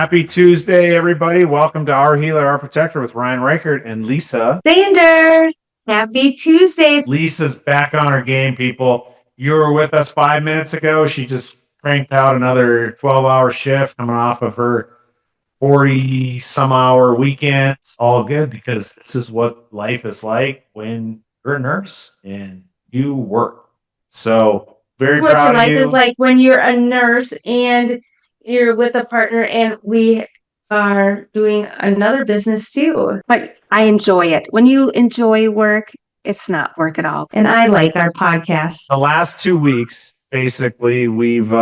Happy Tuesday, everybody. Welcome to Our Healer, Our Protector with Ryan Reichert and Lisa Sander. Happy Tuesdays. Lisa's back on her game, people. You were with us 5 minutes ago. She just cranked out another 12-hour shift coming off of her 40-some-hour weekend. It's all good because this is what life is like when you're a nurse and you work. So very That's what proud your of life you. is like when you're a nurse and you're with a partner, and we are doing another business too. But I enjoy it. When you enjoy work, it's not work at all. And I like our podcast. The last 2 weeks, basically, we've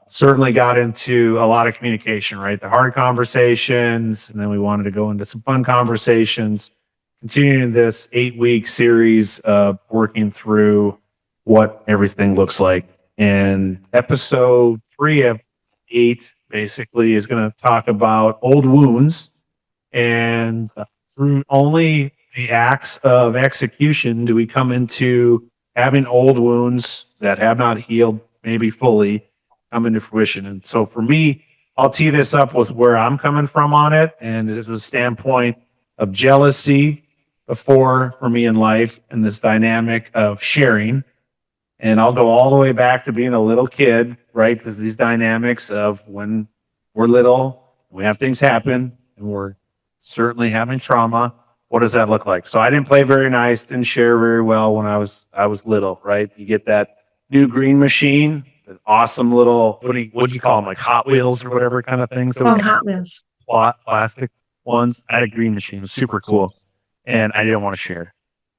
certainly got into a lot of communication, right? The hard conversations, and then we wanted to go into some fun conversations, continuing this 8-week series of working through what everything looks like. And episode 3 of 8 basically is going to talk about old wounds, and through only the acts of execution do we come into having old wounds that have not healed maybe fully come into fruition. And so for me, I'll tee this up with where I'm coming from on it, and it is a standpoint of jealousy before for me in life and this dynamic of sharing. And I'll go all the way back to being a little kid, right? Because these dynamics of when we're little, we have things happen, and we're certainly having trauma. What does that look like? So I didn't play very nice, didn't share very well when I was little, right? You get that new green machine, an awesome little, what do you call them, like Hot Wheels or whatever kind of things? Oh, Hot Wheels. Plastic ones. I had a green machine. It was super cool. And I didn't want to share.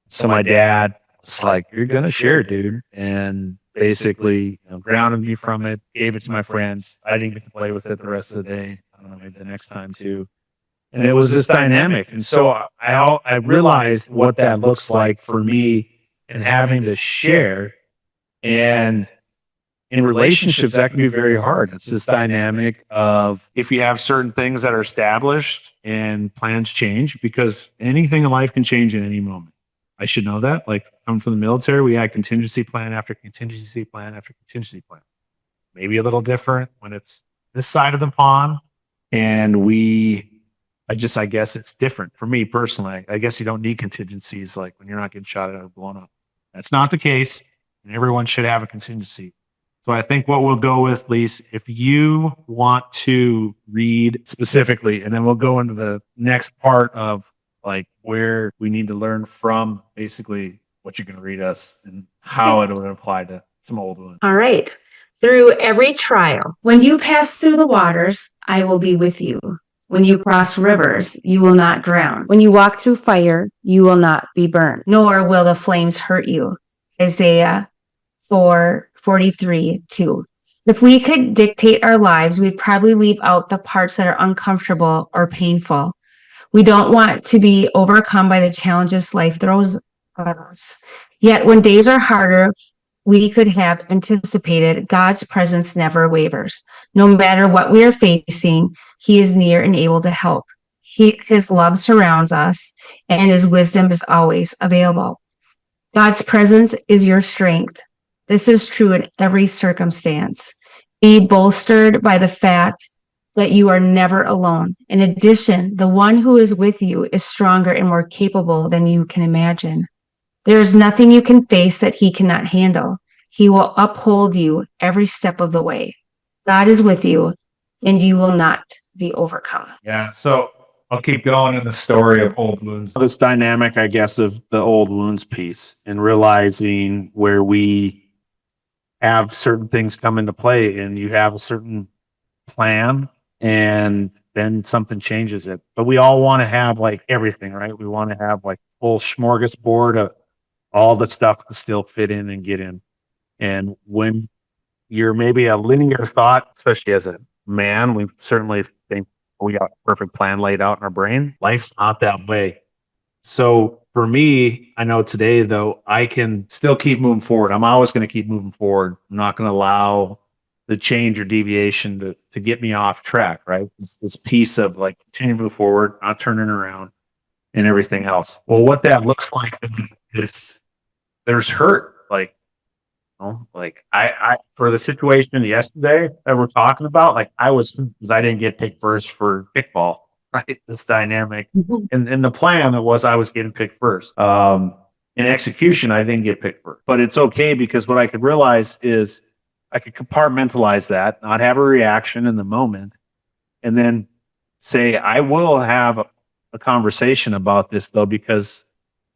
So my dad was like, "You're going to share, dude." And basically grounded me from it, gave it to my friends. I didn't get to play with it the rest of the day. I don't know, maybe the next time too. And it was this dynamic. And so I realized what that looks like for me and having to share. And in relationships, that can be very hard. It's this dynamic of if you have certain things that are established and plans change, because anything in life can change at any moment. I should know that. Like, coming from the military, we had contingency plan after contingency plan after contingency plan. Maybe a little different when it's this side of the pond. And I guess it's different for me personally. I guess you don't need contingencies like when you're not getting shot at or blown up. That's not the case. And everyone should have a contingency. So I think what we'll go with, Lise, if you want to read specifically, and then we'll go into the next part of like where we need to learn from basically what you're going to read us and how it would apply to some old ones. All right. Through every trial, when you pass through the waters, I will be with you. When you cross rivers, you will not drown. When you walk through fire, you will not be burned, nor will the flames hurt you. Isaiah 4:43-2. If we could dictate our lives, we'd probably leave out the parts that are uncomfortable or painful. We don't want to be overcome by the challenges life throws at us. Yet when days are harder, we could have anticipated God's presence never wavers. No matter what we are facing, He is near and able to help. His love surrounds us, and His wisdom is always available. God's presence is your strength. This is true in every circumstance. Be bolstered by the fact that you are never alone. In addition, the one who is with you is stronger and more capable than you can imagine. There is nothing you can face that He cannot handle. He will uphold you every step of the way. God is with you, and you will not be overcome. Yeah, so I'll keep going in the story of old wounds. This dynamic, I guess, of the old wounds piece and realizing where we have certain things come into play and you have a certain plan and then something changes it. But we all want to have like everything, right? We want to have like full smorgasbord of all the stuff to still fit in and get in. And when you're maybe a linear thought, especially as a man, we certainly think we got a perfect plan laid out in our brain. Life's not that way. So for me, I know today, though, I can still keep moving forward. I'm always going to keep moving forward. I'm not going to allow the change or deviation to get me off track, right? It's this piece of like continue to move forward, not turning around and everything else. Well, what that looks like is there's hurt. Like know, like I for the situation yesterday that we're talking about, like I was because I didn't get picked first for kickball, right? This dynamic. Mhm. And in the plan it was I was getting picked first. In execution, I didn't get picked first. But it's okay because what I could realize is I could compartmentalize that, not have a reaction in the moment, and then say, I will have a conversation about this though, because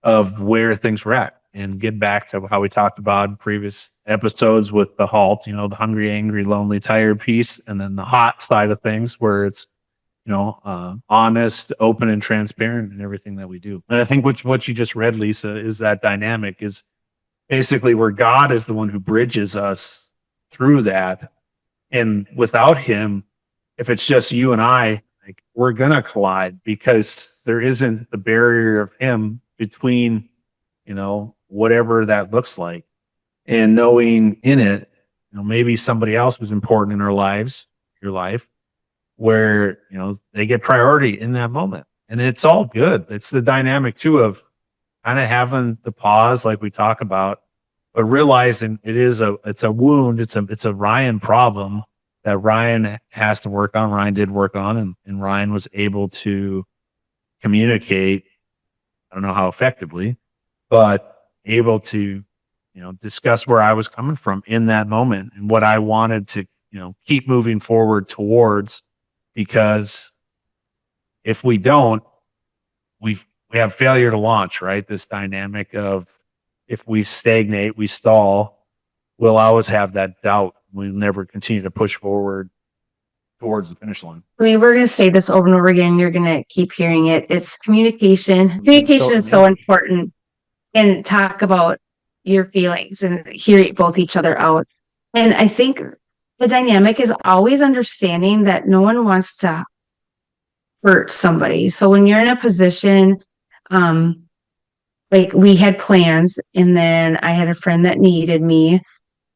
of where things were at, and get back to how we talked about in previous episodes with the halt, the hungry, angry, lonely, tired piece, and then the hot side of things where it's, honest, open, and transparent in everything that we do. And I think what you just read, Lisa, is that dynamic is basically where God is the one who bridges us through that. And without him, if it's just you and I, like we're gonna collide because there isn't the barrier of him between, whatever that looks like. And knowing in it, maybe somebody else who's important in our lives, your life, where, they get priority in that moment. And it's all good. It's the dynamic too of kind of having the pause like we talk about, but realizing it's a wound, it's a Ryan problem that Ryan has to work on. Ryan did work on, and Ryan was able to communicate. I don't know how effectively, but able to, discuss where I was coming from in that moment and what I wanted to, keep moving forward towards. Because if we don't, we have failure to launch, right? This dynamic of if we stagnate, we stall, we'll always have that doubt. We'll never continue to push forward towards the finish line. I mean, we're going to say this over and over again. You're going to keep hearing it. It's communication. Communication is so important. And talk about your feelings and hear both each other out. And I think the dynamic is always understanding that no one wants to hurt somebody. So when you're in a position, like we had plans, and then I had a friend that needed me.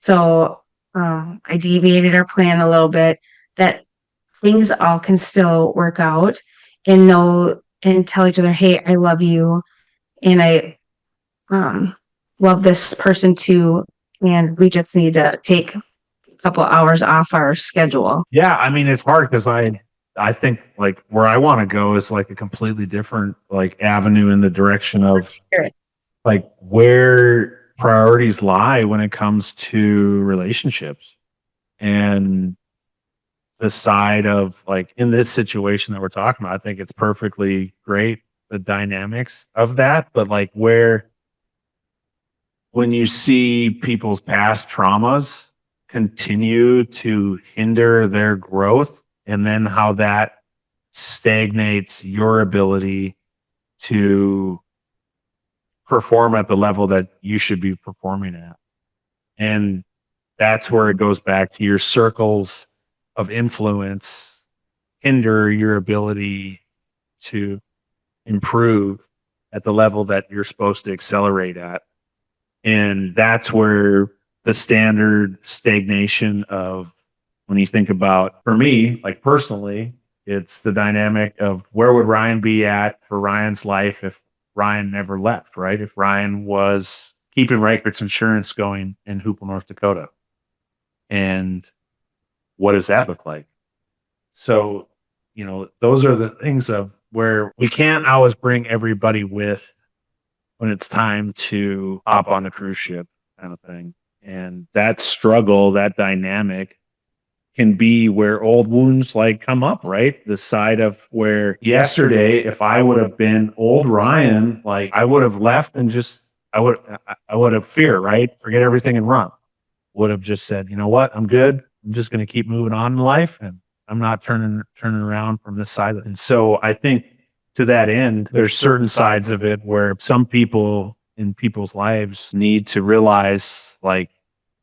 So I deviated our plan a little bit, that things all can still work out, and know and tell each other, hey, I love you. And I love this person too. And we just need to take a couple hours off our schedule. Yeah. I mean, it's hard because I think like where I want to go is like a completely different like avenue in the direction of like where priorities lie when it comes to relationships, and the side of like in this situation that we're talking about. I think it's perfectly great, the dynamics of that, but like where when you see people's past traumas continue to hinder their growth, and then how that stagnates your ability to perform at the level that you should be performing at. And that's where it goes back to your circles of influence hinder your ability to improve at the level that you're supposed to accelerate at. And that's where the standard stagnation of, when you think about, for me, like personally, it's the dynamic of where would Ryan be at for Ryan's life if Ryan never left, right? If Ryan was keeping Reichert's insurance going in Hoople, North Dakota. And what does that look like? So, those are the things of where we can't always bring everybody with when it's time to hop on the cruise ship kind of thing. And that struggle, that dynamic can be where old wounds like come up, right? The side of where yesterday, if I would have been old Ryan, like I would have left and I would have fear, right? Forget everything and run. Would have just said, you know what? I'm good. I'm just going to keep moving on in life, and I'm not turning around from this side. And so I think to that end, there's certain sides of it where some people in people's lives need to realize like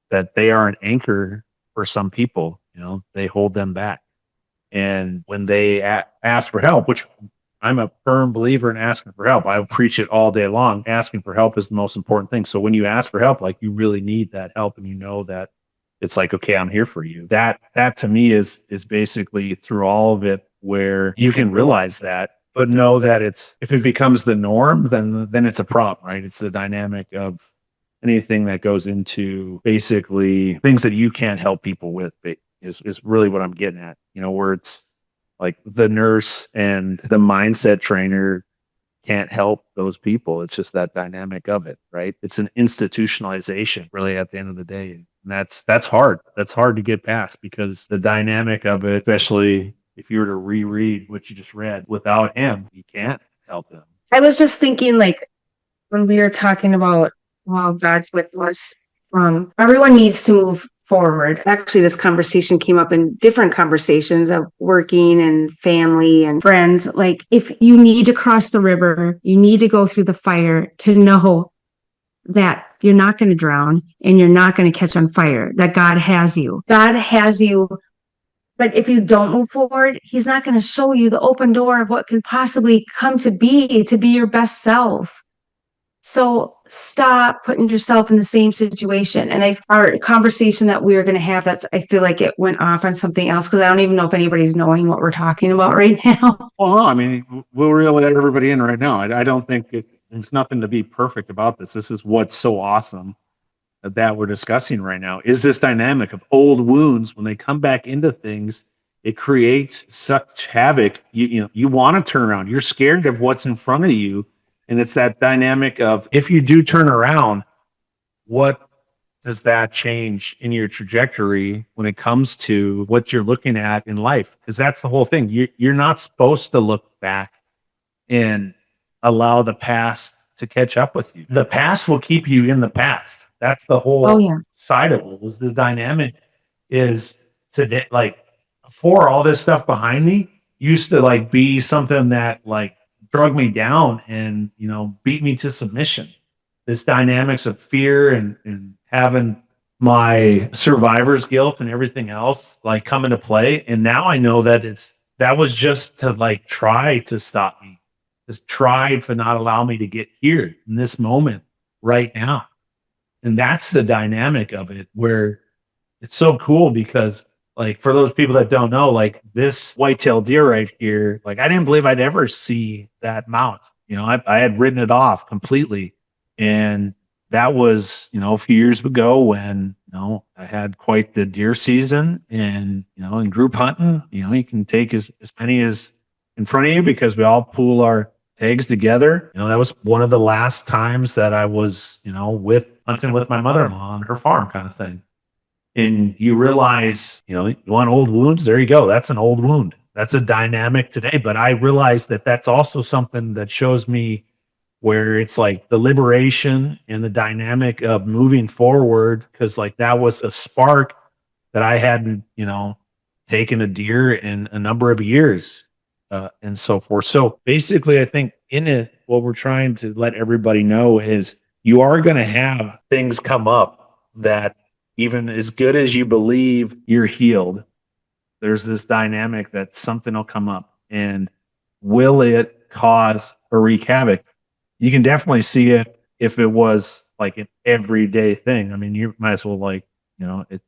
that they are an anchor for some people. They hold them back. And when they ask for help, which I'm a firm believer in asking for help, I preach it all day long. Asking for help is the most important thing. So when you ask for help, like you really need that help, and that it's like, okay, I'm here for you. That to me is basically through all of it where you can realize that, but know that if it becomes the norm, then it's a problem, right? It's the dynamic of anything that goes into basically things that you can't help people with is really what I'm getting at, where it's like the nurse and the mindset trainer can't help those people. It's just that dynamic of it, right? It's an institutionalization really at the end of the day. And that's hard. That's hard to get past because the dynamic of it, especially if you were to reread what you just read without him, you can't help them. I was just thinking, like, when we were talking about how God's with us, everyone needs to move forward. Actually, this conversation came up in different conversations of working and family and friends. Like, if you need to cross the river, you need to go through the fire to know that you're not going to drown and you're not going to catch on fire, that God has you. God has you. But if you don't move forward, he's not going to show you the open door of what can possibly come to be your best self. So stop putting yourself in the same situation. And our conversation that we were going to have, I feel like it went off on something else because I don't even know if anybody's knowing what we're talking about right now. Well, I mean, we'll reel everybody in right now. I don't think there's nothing to be perfect about this. This is what's so awesome that we're discussing right now is this dynamic of old wounds. When they come back into things, it creates such havoc. You want to turn around. You're scared of what's in front of you. And it's that dynamic of if you do turn around, what does that change in your trajectory when it comes to what you're looking at in life? Because that's the whole thing. You're not supposed to look back and allow the past to catch up with you. The past will keep you in the past. That's the whole side of it. Was the dynamic is today, like before all this stuff behind me used to like be something that like drug me down and beat me to submission. This dynamics of fear and having my survivor's guilt and everything else like come into play. And now I know that that was just to like try to stop me. Just try to not allow me to get here in this moment right now. And that's the dynamic of it where it's so cool because like for those people that don't know, like this white-tailed deer right here, like I didn't believe I'd ever see that mount. I had written it off completely. And that was, a few years ago when, I had quite the deer season and, in group hunting, you can take as many as in front of you because we all pool our tags together. That was one of the last times that I was, hunting with my mother-in-law on her farm kind of thing. And you realize, you want old wounds? There you go. That's an old wound. That's a dynamic today. But I realized that that's also something that shows me where it's like the liberation and the dynamic of moving forward. Cause like that was a spark that I hadn't, taken a deer in a number of years and so forth. So basically, I think in it, what we're trying to let everybody know is you are going to have things come up that even as good as you believe you're healed, there's this dynamic that something will come up. And will it cause or wreak havoc? You can definitely see it if it was like an everyday thing. I mean, you might as well it's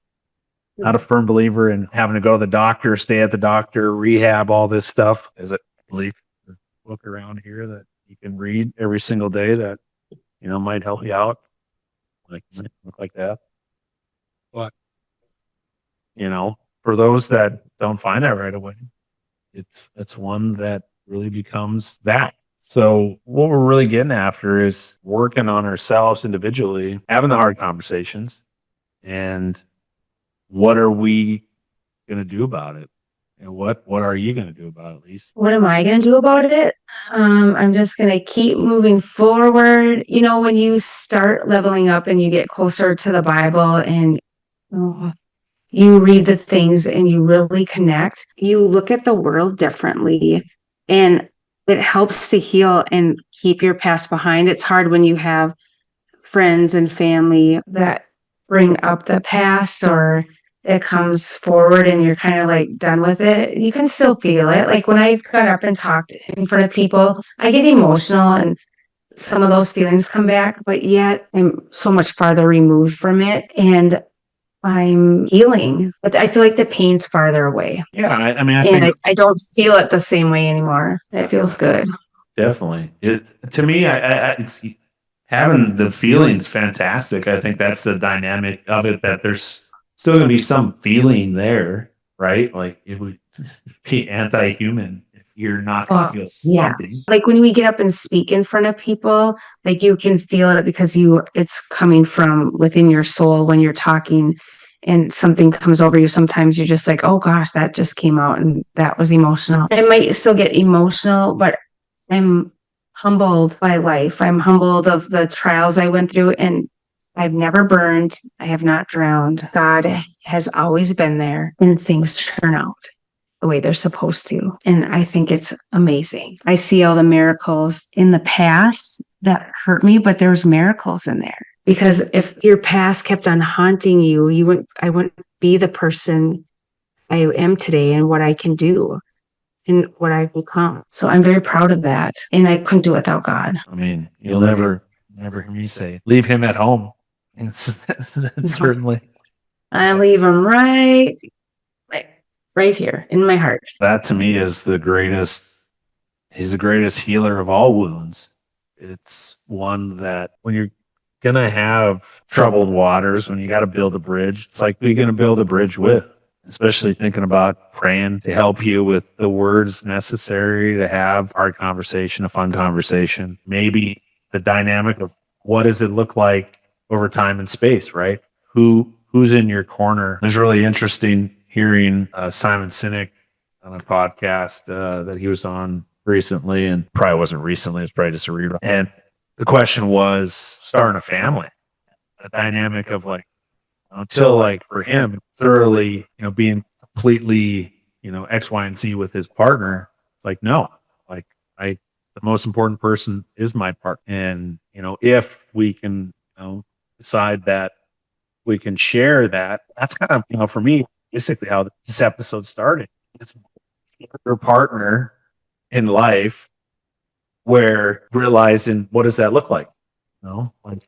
not a firm believer in having to go to the doctor, stay at the doctor, rehab, all this stuff. As I believe there's a book around here that you can read every single day that, might help you out. Like look like that. But, for those that don't find that right away, it's one that really becomes that. So what we're really getting after is working on ourselves individually, having the hard conversations, and what are we going to do about it? And what are you going to do about it, Lisa? What am I going to do about it? I'm just going to keep moving forward. When you start leveling up and you get closer to the Bible and you read the things and you really connect, you look at the world differently and it helps to heal and keep your past behind. It's hard when you have friends and family that bring up the past or it comes forward and you're kind of like done with it. You can still feel it. Like when I've got up and talked in front of people, I get emotional and some of those feelings come back, but yet I'm so much farther removed from it and I'm healing, but I feel like the pain's farther away. Yeah. I mean, I don't feel it the same way anymore. It feels good. Definitely. To me, it's having the feeling's fantastic. I think that's the dynamic of it, that there's still going to be some feeling there, right? Like it would be anti-human if you're not going to feel something. Like when we get up and speak in front of people, like you can feel it because it's coming from within your soul when you're talking and something comes over you. Sometimes you're just like, oh gosh, that just came out and that was emotional. I might still get emotional, but I'm humbled by life. I'm humbled of the trials I went through, and I've never burned. I have not drowned. God has always been there, and things turn out the way they're supposed to. And I think it's amazing. I see all the miracles in the past that hurt me, but there's miracles in there. Because if your past kept on haunting you, I wouldn't be the person I am today and what I can do and what I've become. So I'm very proud of that. And I couldn't do it without God. I mean, you'll never hear me say, leave him at home. It's certainly. I leave him right here in my heart. That to me is he's the greatest healer of all wounds. It's one that when you're going to have troubled waters, when you got to build a bridge, it's like, who are you going to build a bridge with? Especially thinking about praying to help you with the words necessary to have a hard conversation, a fun conversation. Maybe the dynamic of what does it look like over time and space, right? Who's in your corner? It's really interesting hearing Simon Sinek on a podcast that he was on recently, and probably wasn't recently, it's probably just a rerun. And the question was starting a family, the dynamic of like, until like for him thoroughly, being completely, X, Y, and Z with his partner. It's like, no, like the most important person is my partner. And, if we can, decide that we can share that, that's kind of, for me, basically how this episode started. It's your partner in life, where realizing what does that look like? Like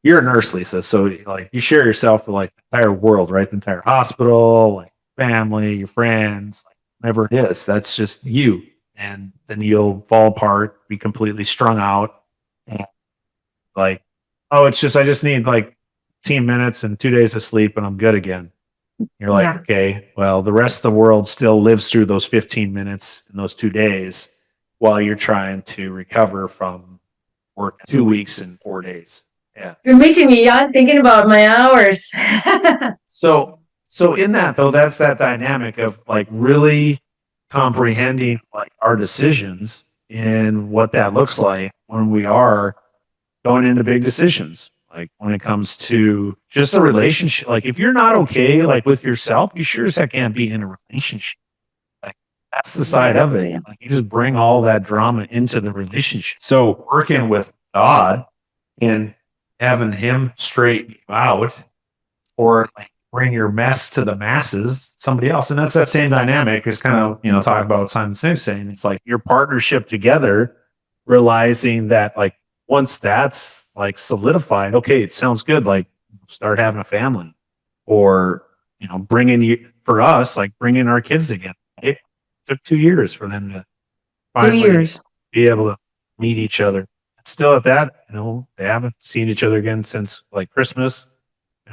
you're a nurse, Lisa, so like you share yourself with like the entire world, right? The entire hospital, like family, your friends, like whatever it is. That's just you, and then you'll fall apart, be completely strung out, and like, oh, it's just I just need like 15 minutes and 2 days of sleep, and I'm good again. You're like, okay, well, the rest of the world still lives through those 15 minutes and those 2 days while you're trying to recover from work 2 weeks and 4 days. Yeah. You're making me yawn thinking about my hours. So in that though, that's that dynamic of like really comprehending like our decisions and what that looks like when we are going into big decisions. Like when it comes to just a relationship, like if you're not okay, like with yourself, you sure as heck can't be in a relationship. Like that's the side of it. Like you just bring all that drama into the relationship. So working with God and having him straighten you out, or like bring your mess to the masses, somebody else. And that's that same dynamic is kind of, talking about what Simon Sinek saying. It's like your partnership together, realizing that like, once that's like solidified, okay, it sounds good. Like start having a family, or, bringing our kids together. It took 2 years for them to finally be able to meet each other. Still at that, they haven't seen each other again since like Christmas,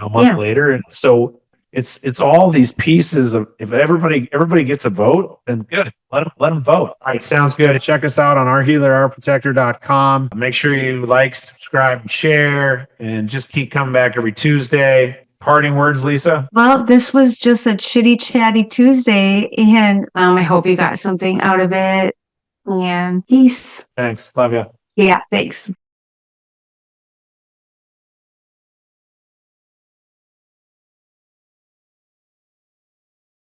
a month later. And so it's all these pieces of, if everybody gets a vote, then good. Let them vote. All right. Sounds good. Check us out on ourhealerourprotector.com. Make sure you like, subscribe, and share, and just keep coming back every Tuesday. Parting words, Lisa? Well, this was just a chitty chatty Tuesday, and I hope you got something out of it. And peace. Thanks. Love you. Yeah, thanks.